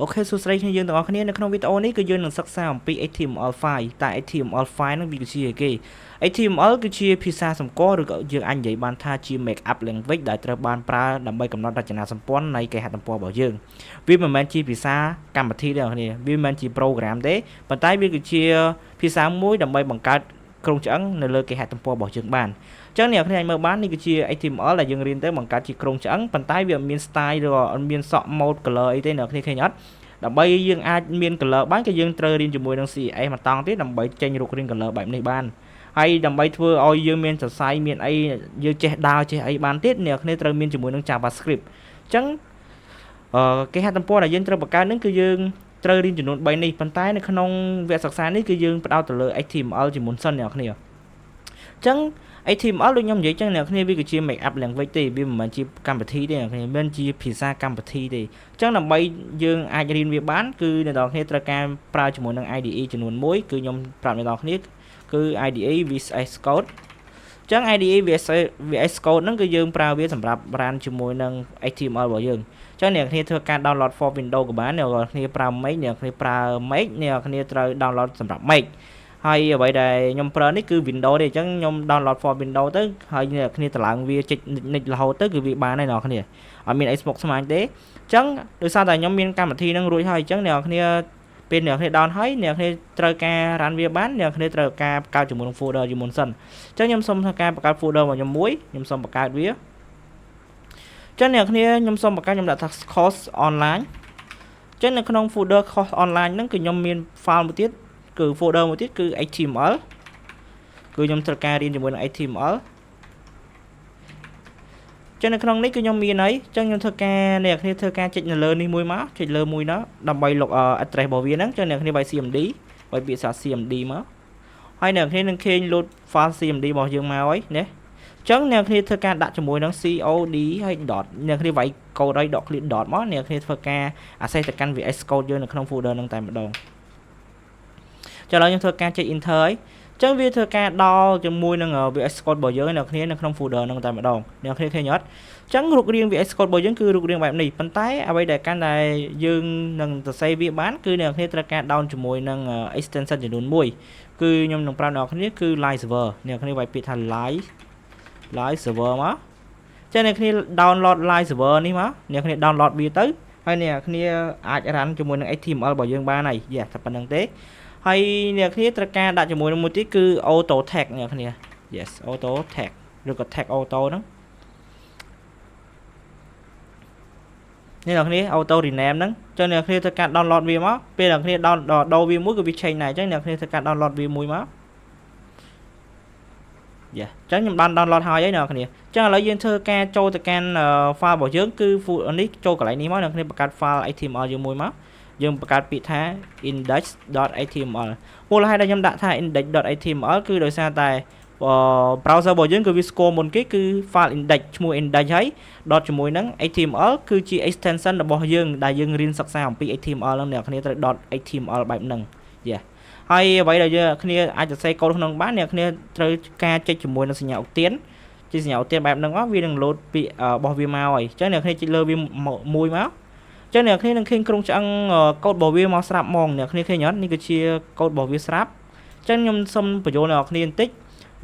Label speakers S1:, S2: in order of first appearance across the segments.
S1: អូខេសួស្តីគ្នាយើងទាំងអស់គ្នានៅក្នុងវីដេអូនេះគឺយើងនឹងសិក្សាអំពី HTML5 តែ HTML5 ហ្នឹងវាគឺជាគេ HTML គឺជាភាសាសម្គាល់ឬក៏យើងអាចនិយាយបានថាជា markup language ដែលត្រូវបានប្រើដើម្បីកំណត់រចនាសម្ព័ន្ធនៃគេហទំព័ររបស់យើងវាមិនមែនជាភាសាកម្មវិធីទេអ្នកគ្នាវាមិនមែនជា program ទេប៉ុន្តែវាគឺជាភាសាមួយដើម្បីបង្កើតគ្រោងឆ្អឹងនៅលើគេហទំព័ររបស់យើងបានចឹងអ្នកគ្នាអាចមើលបាននេះគឺជា HTML ដែលយើងរៀនទៅបង្កើតជាគ្រោងឆ្អឹងប៉ុន្តែវាអត់មាន style ឬអត់មានសក់ mode color អីទេអ្នកគ្នាឃើញអត់ដើម្បីយើងអាចមាន color បានក៏យើងត្រូវរៀនជាមួយនឹង CSS មកតង់ទៀតដើម្បីចេញរូបរាង color បែបនេះបានហើយដើម្បីធ្វើឲ្យយើងមានសរសៃមានអីយើងចេះដើរចេះអីបានទៀតអ្នកគ្នាត្រូវមានជាមួយនឹង JavaScript អញ្ចឹងគេហទំព័រដែលយើងត្រូវបង្កើតនឹងគឺយើងត្រូវរៀនចំនួន3នេះប៉ុន្តែនៅក្នុងវគ្គសិក្សានេះគឺយើងផ្ដោតទៅលើ HTML ជាមុនសិនអ្នកគ្នាអញ្ចឹង HTML ដូចខ្ញុំនិយាយចឹងអ្នកគ្នាវាគឺជា markup language ទេវាមិនមែនជាកម្មវិធីទេអ្នកគ្នាមិនជាភាសាកម្មវិធីទេអញ្ចឹងដើម្បីយើងអាចរៀនវាបានគឺអ្នកនរគ្នាត្រូវការប្រើជាមួយនឹង IDE ចំនួន1គឺខ្ញុំប្រាប់អ្នកនរគ្នាគឺ IDE VS Code អញ្ចឹង IDE VS Code ហ្នឹងគឺយើងប្រើវាសម្រាប់ run ជាមួយនឹង HTML របស់យើងអញ្ចឹងអ្នកគ្នាធ្វើការ download for Windows ក៏បានអ្នកគ្នាប្រើ Mac អ្នកគ្នាប្រើ Mac អ្នកគ្នាត្រូវ download សម្រាប់ Mac ហើយអ្វីដែលខ្ញុំប្រើនេះគឺ Windows ទេអញ្ចឹងខ្ញុំ download for Windows ទៅហើយអ្នកគ្នាតម្លើងវាចុចនិចរហូតទៅគឺវាបានហើយអ្នកគ្នាអត់មានអីស្មុគស្មាញទេអញ្ចឹងដោយសារតែខ្ញុំមានកម្មវិធីហ្នឹងរួចហើយអញ្ចឹងអ្នកគ្នាពេលអ្នកគ្នា down ហើយអ្នកគ្នាត្រូវការ run វាបានអ្នកគ្នាត្រូវការបង្កើតជាមួយនឹង folder ជាមុនសិនអញ្ចឹងខ្ញុំសូមធ្វើការបង្កើត folder របស់ខ្ញុំមួយខ្ញុំសូមបង្កើតវាអញ្ចឹងអ្នកគ្នាខ្ញុំសូមបង្កើតខ្ញុំដាក់ថា course online អញ្ចឹងនៅក្នុង folder course online ហ្នឹងគឺខ្ញុំមាន file មួយទៀតគឺ folder មួយទៀតគឺ HTML គឺខ្ញុំត្រូវការរៀនជាមួយនឹង HTML ចឹងនៅក្នុងនេះគឺខ្ញុំមានហើយចឹងខ្ញុំធ្វើការអ្នកគ្នាធ្វើការចុចនៅលើនេះមួយមកចុចលើមួយនោះដើម្បី log address របស់វាហ្នឹងចឹងអ្នកគ្នាវាយ CMD វាយពាក្យសារ CMD មកហើយអ្នកគ្នានឹងឃើញ load file CMD របស់យើងមកហើយណាចឹងអ្នកគ្នាធ្វើការដាក់ជាមួយនឹង COD ហើយ dot អ្នកគ្នាវាយ code ហើយ dot click dot មកអ្នកគ្នាធ្វើការ access ទៅកាន់ VS Code យើងនៅក្នុង folder ហ្នឹងតែម្ដងចឹងឥឡូវខ្ញុំធ្វើការចុច enter ហើយចឹងវាធ្វើការដល់ជាមួយនឹង VS Code របស់យើងអ្នកគ្នានៅក្នុង folder ហ្នឹងតែម្ដងអ្នកគ្នាឃើញអត់ចឹងរូបរាង VS Code របស់យើងគឺរូបរាងបែបនេះប៉ុន្តែអ្វីដែលកាន់តែយើងនឹងសរសេរវាបានគឺអ្នកគ្នាត្រូវការ down ជាមួយនឹង extension ចំនួន1គឺខ្ញុំនឹងប្រាប់អ្នកគ្នាគឺ live server អ្នកគ្នាវាយពាក្យថា live server មកចឹងអ្នកគ្នា download live server នេះមកអ្នកគ្នា download វាទៅហើយអ្នកគ្នាអាច run ជាមួយនឹង HTML របស់យើងបានហើយតែប៉ុណ្្នឹងទេហើយអ្នកគ្នាត្រូវការដាក់ជាមួយនឹងមួយទៀតគឺ auto tag អ្នកគ្នា yes auto tag ឬក៏ tag auto ហ្នឹងនេះអ្នកគ្នា auto rename ហ្នឹងចឹងអ្នកគ្នាត្រូវការ download វាមកពេលអ្នកគ្នា download វាមួយគឺវា change ដែរចឹងអ្នកគ្នាត្រូវការ download វាមួយមកចឹងខ្ញុំបាន download ហើយអ្នកគ្នាចឹងឥឡូវយើងធ្វើការចូលទៅកាន់ file របស់យើងគឺ នេះចូលកន្លែងនេះមកអ្នកគ្នាបង្កើត file HTML យើងមួយមកយើងបង្កើតពាក្យថា index.html មូលហេតុដែលខ្ញុំដាក់ថា index.html គឺដោយសារតែ browser របស់យើងគឺវាស្គាល់មុនគេគឺ file index ឈ្មោះ index ហើយ dot ជាមួយនឹង html គឺជា extension របស់យើងដែលយើងរៀនសិក្សាអំពី html ហ្នឹងអ្នកគ្នាត្រូវ dot html បែបហ្នឹងហើយអ្វីដែលយើងគ្នាអាចសរសេរកូដក្នុងបានអ្នកគ្នាត្រូវការចុចជាមួយនឹងសញ្ញាឧទានជាសញ្ញាឧទានបែបហ្នឹងមកវានឹង load ពាក្យរបស់វាមកហើយអញ្ចឹងអ្នកគ្នាចុចលើវាមួយមកចឹងអ្នកគ្នានឹងឃើញក្រុមឆ្អឹងកូដរបស់វាមកស្រាប់ហ្មងអ្នកគ្នាឃើញអត់នេះគឺជាកូដរបស់វាស្រាប់ចឹងខ្ញុំសុំបញ្ចូលអ្នកគ្នាបន្តិច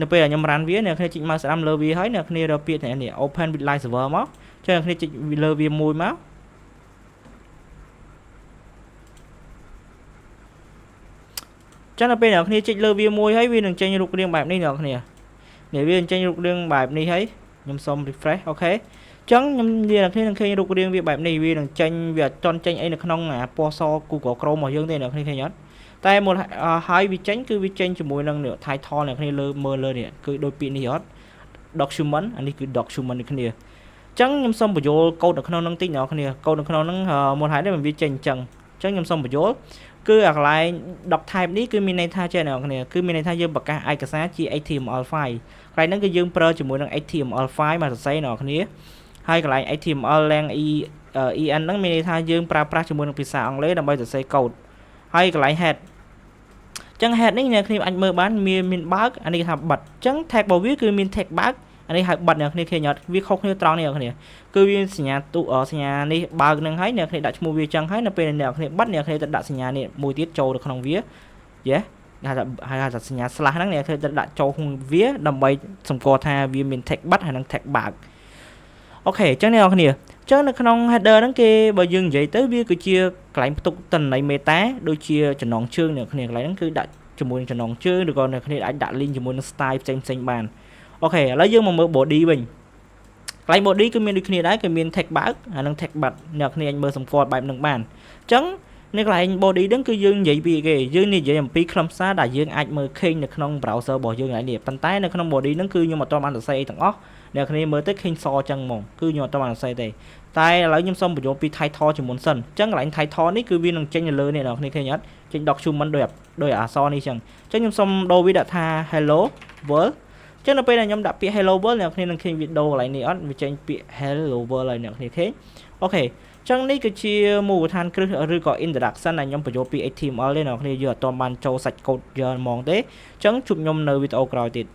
S1: នៅពេលដែលខ្ញុំ run វាអ្នកគ្នាចុចមកស្ដាំលើវាហើយអ្នកគ្នារកពាក្យនេះ open with live server មកចឹងអ្នកគ្នាចុចលើវាមួយមកចឹងដល់ពេលអ្នកគ្នាចុចលើវាមួយហើយវានឹងចេញរូបរាងបែបនេះអ្នកគ្នានេះវានឹងចេញរូបរាងបែបនេះហើយខ្ញុំសុំ refresh អូខេចឹងខ្ញុំនិយាយអ្នកគ្នានឹងឃើញរូបរាងវាបែបនេះវានឹងចេញវាអត់ចន់ចេញអីនៅក្នុងអាពណ៌ស Google Chrome របស់យើងទេអ្នកគ្នាឃើញអត់តែមុនហើយវាចេញគឺវាចេញជាមួយនឹង title អ្នកគ្នាលើមើលលើនេះគឺដូចពាក្យនេះអត់ document អានេះគឺ document នេះគ្នាចឹងខ្ញុំសូមបញ្ចូលកូដនៅក្នុងហ្នឹងតិចអ្នកគ្នាកូដនៅក្នុងហ្នឹងមុនហើយនេះវាចេញអញ្ចឹងខ្ញុំសូមបញ្ចូលគឺអាកន្លែង doc type នេះគឺមានន័យថាចេះអ្នកគ្នាគឺមានន័យថាយើងបង្កាសឯកសារជា HTML file កន្លែងហ្នឹងគឺយើងប្រើជាមួយនឹង HTML file មកសរសេរអ្នកគ្នាហើយកន្លែង HTML lang en ហ្នឹងមានន័យថាយើងប្រើប្រាស់ជាមួយនឹងភាសាអង់គ្លេសដើម្បីសរសេរកូដហើយកន្លែង head ចឹង head នេះអ្នកគ្នាអាចមើលបានមានបើកអានេះគេថាបិទចឹង tag របស់វាគឺមាន tag បើក anh ấy hãy bật nè khi nhớ viết không như tròn nè này cứ viên nhà tụ ở nhà này ba nâng hái nè khi đặt mua vi chẳng hái là bên nè khi bắt nè khi đặt nhà này mùi tiết trâu được không vía dễ hay là nhà slash nắng nè khi đặt trâu không vía đầm bay sòng co tha vì mình thạch bắt hay năng thạch bạc ok chắc nè nè chắc là không header đăng kê bởi dừng vậy tới việc cứ chia cái tục tình này meta đôi chia cho nón chương nè khi này cứ đặt cho muốn cho nón chương được còn này khi anh đặt link cho muốn style xanh bàn ok lấy dương mà mở bộ đi mình lấy bộ đi cứ miền đi kia đấy cái miền thạch bạc hay năng thạch bạc nè khi anh mở sòng co bài nâng bàn trắng nên lại anh body đứng cứ dương vậy vì cái dương này vậy làm pi khăm xa đại dương anh mở kênh được không browser bỏ dương lại nè bàn tay nó không body đứng cứ nhưng mà toàn ăn được xây thằng óc nè khi mới tới kênh so chân mỏng cứ nhưng mà toàn ăn xây đây tay lấy nhâm xong bộ pi thay thò chỉ muốn sân chẳng lại anh thay thò ní cứ viên thằng tranh lớn này nào khi khi nhất tranh đọc chung mắn đẹp đôi so đi chẳng chắc nhâm xong đôi với đã tha hello world chắc là bây giờ nhâm đặt pi hello world nè khi khi video lại này vì tranh pi hello world lại nè khi thế ok chẳng ní cái chia mù than cứ rồi có introduction này nhóm bộ pi team ở lên nào khi giờ toàn ban châu sạch cột giờ mong thế chẳng chụp nhom nơi video rồi thì